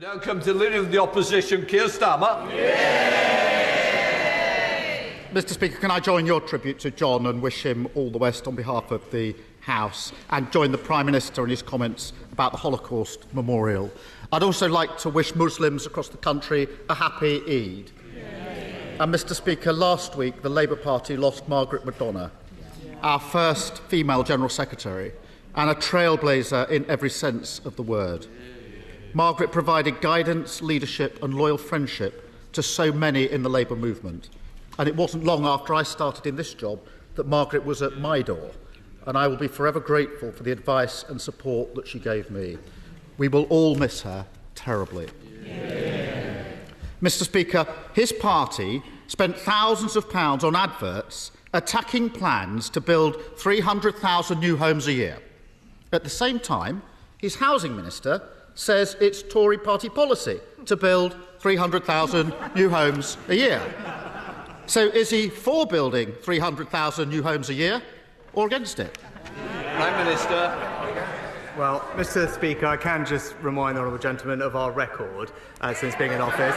Now comes the Leader of the Opposition, Keir Starmer. Mr Speaker, can I join your tribute to John and wish him all the best on behalf of the House, and join the Prime Minister in his comments about the Holocaust Memorial. I'd also like to wish Muslims across the country a happy Eid. And Mr Speaker, last week the Labour Party lost Margaret Madonna, our first female General Secretary, and a trailblazer in every sense of the word. Margaret provided guidance, leadership and loyal friendship to so many in the Labour movement. And it wasn't long after I started in this job that Margaret was at my door, and I will be forever grateful for the advice and support that she gave me. We will all miss her terribly. Mr Speaker, his party spent thousands of pounds on adverts attacking plans to build 300,000 new homes a year. At the same time, his housing minister says it's Tory party policy to build 300,000 new homes a year. So is he for building 300,000 new homes a year or against it? Prime Minister. Well, Mr Speaker, I can just remind the honourable gentleman of our record since being in office.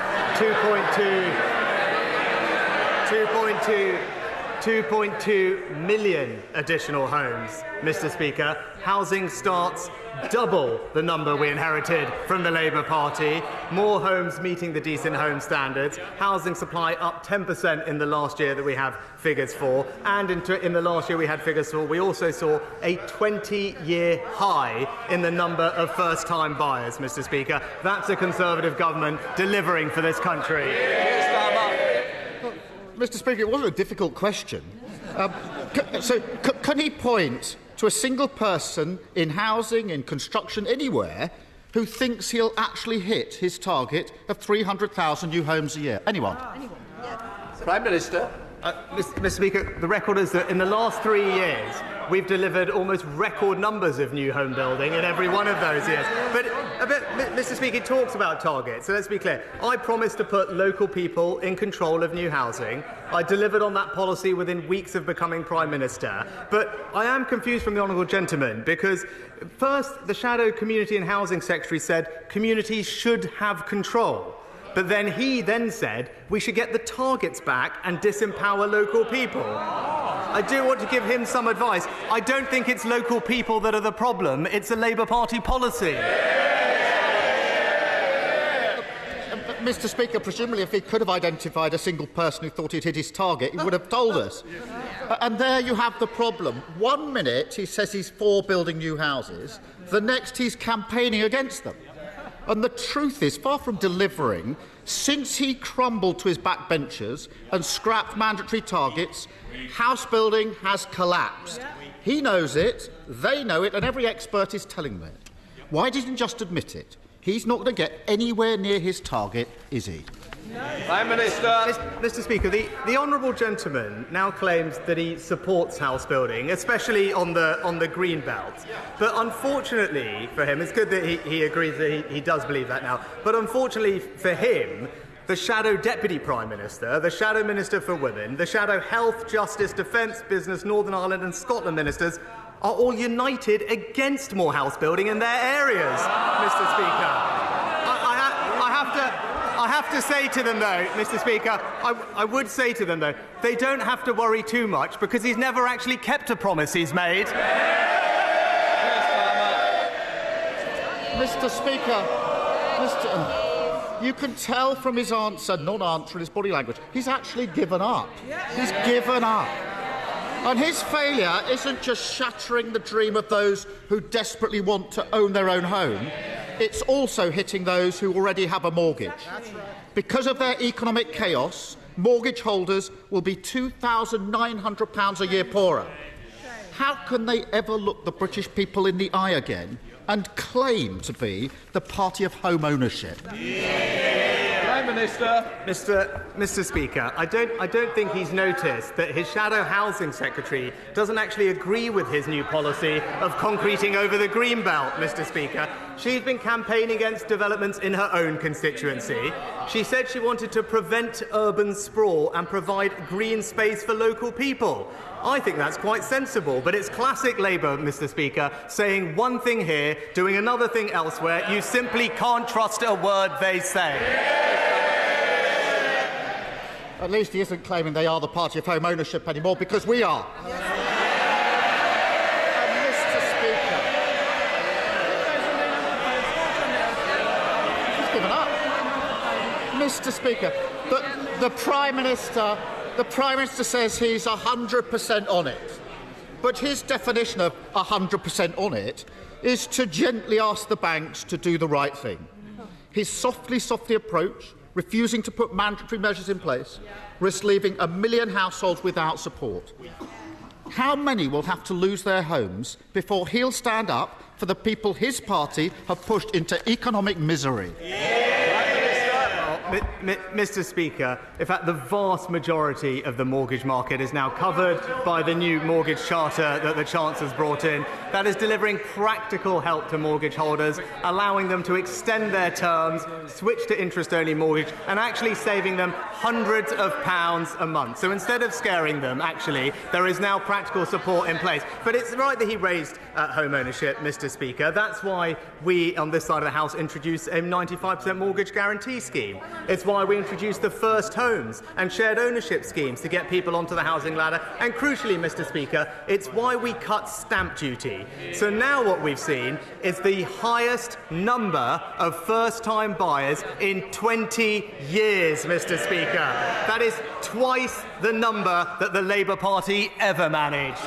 2.2 million additional homes, Mr Speaker. Housing starts double the number we inherited from the Labour Party. More homes meeting the decent home standards. Housing supply up 10% in the last year that we have figures for. And in the last year we had figures for, we also saw a 20-year high in the number of first-time buyers, Mr Speaker. That's a Conservative government delivering for this country. Mr Speaker, it wasn't a difficult question. Can he point to a single person in housing, in construction, anywhere, who thinks he'll actually hit his target of 300,000 new homes a year? Anyone? Prime Minister. Mr Speaker, the record is that in the last 3 years, we've delivered almost record numbers of new home building in every one of those years. But Mr Speaker, it talks about targets, so let's be clear. I promised to put local people in control of new housing. I delivered on that policy within weeks of becoming Prime Minister. But I am confused from the honourable gentleman, because first, the Shadow Community and Housing Secretary said communities should have control. But then he said we should get the targets back and disempower local people. I do want to give him some advice. I don't think it's local people that are the problem. It's a Labour Party policy. Mr Speaker, presumably if he could have identified a single person who thought he'd hit his target, he would have told us. And there you have the problem. 1 minute he says he's for building new houses, the next he's campaigning against them. And the truth is, far from delivering, since he crumbled to his backbenchers and scrapped mandatory targets, house building has collapsed. He knows it, they know it, and every expert is telling them it. Why didn't he just admit it? He's not going to get anywhere near his target, is he? Prime Minister. Mr Speaker, the honourable gentleman now claims that he supports house building, especially on the green belt. But unfortunately for him, it's good that he agrees that he does believe that now. But unfortunately for him, the Shadow Deputy Prime Minister, the Shadow Minister for Women, the Shadow Health, Justice, Defence, Business, Northern Ireland and Scotland ministers are all united against more house building in their areas, Mr Speaker. I have to say to them, though, Mr Speaker, I would say to them, though, they don't have to worry too much because he's never actually kept a promise he's made. Mr Speaker, you can tell from his answer, non-answer, and his body language, he's actually given up. He's given up. And his failure isn't just shattering the dream of those who desperately want to own their own home, it's also hitting those who already have a mortgage. Because of their economic chaos, mortgage holders will be £2,900 a year poorer. How can they ever look the British people in the eye again and claim to be the party of home ownership? Prime Minister. Mr Speaker, I don't think he's noticed that his shadow housing secretary doesn't actually agree with his new policy of concreting over the green belt, Mr Speaker. She's been campaigning against developments in her own constituency. She said she wanted to prevent urban sprawl and provide green space for local people. I think that's quite sensible, but it's classic Labour, Mr Speaker, saying one thing here, doing another thing elsewhere. You simply can't trust a word they say. At least he isn't claiming they are the party of home ownership anymore, because we are. Mr Speaker. He's given up. Mr Speaker, the Prime Minister says he's 100% on it. But his definition of 100% on it is to gently ask the banks to do the right thing. His softly approach, refusing to put mandatory measures in place, risks leaving 1 million households without support. How many will have to lose their homes before he'll stand up for the people his party have pushed into economic misery? Mr Speaker, in fact, the vast majority of the mortgage market is now covered by the new mortgage charter that the Chancellor's brought in. That is delivering practical help to mortgage holders, allowing them to extend their terms, switch to interest-only mortgage, and actually saving them hundreds of pounds a month. So instead of scaring them, actually, there is now practical support in place. But it's right that he raised home ownership, Mr Speaker. That's why we, on this side of the House, introduced a 95% mortgage guarantee scheme. It's why we introduced the first homes and shared ownership schemes to get people onto the housing ladder. And crucially, Mr Speaker, it's why we cut stamp duty. So now what we've seen is the highest number of first-time buyers in 20 years, Mr Speaker. That is twice the number that the Labour Party ever managed.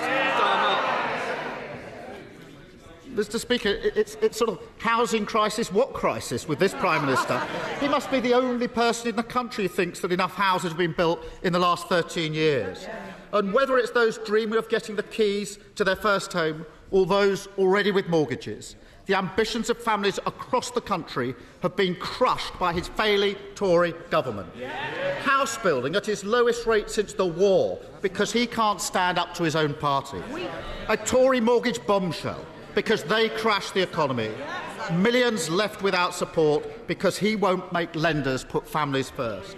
Mr Speaker, it's sort of housing crisis, what crisis with this Prime Minister? He must be the only person in the country who thinks that enough houses have been built in the last 13 years. And whether it's those dreaming of getting the keys to their first home or those already with mortgages, the ambitions of families across the country have been crushed by his failing Tory government. House building at its lowest rate since the war because he can't stand up to his own party. A Tory mortgage bombshell because they crashed the economy. Millions left without support because he won't make lenders put families first.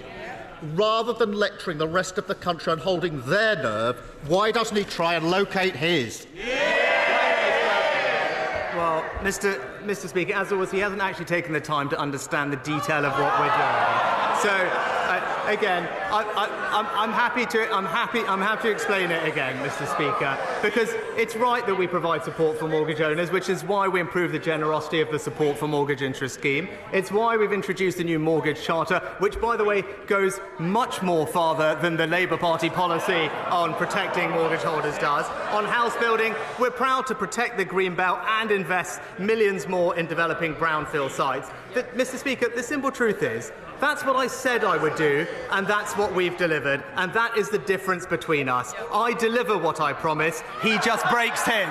Rather than lecturing the rest of the country and holding their nerve, why doesn't he try and locate his? Well, Mr Speaker, as always, he hasn't actually taken the time to understand the detail of what we're doing. So, again, I'm happy to explain it again, Mr Speaker, because it's right that we provide support for mortgage owners, which is why we improve the generosity of the support for mortgage interest scheme. It's why we've introduced a new mortgage charter, which, by the way, goes much more farther than the Labour Party policy on protecting mortgage holders does. On house building, we're proud to protect the green belt and invest millions more in developing brownfield sites. Mr Speaker, the simple truth is, that's what I said I would do, and that's what we've delivered, and that is the difference between us. I deliver what I promise, he just breaks his.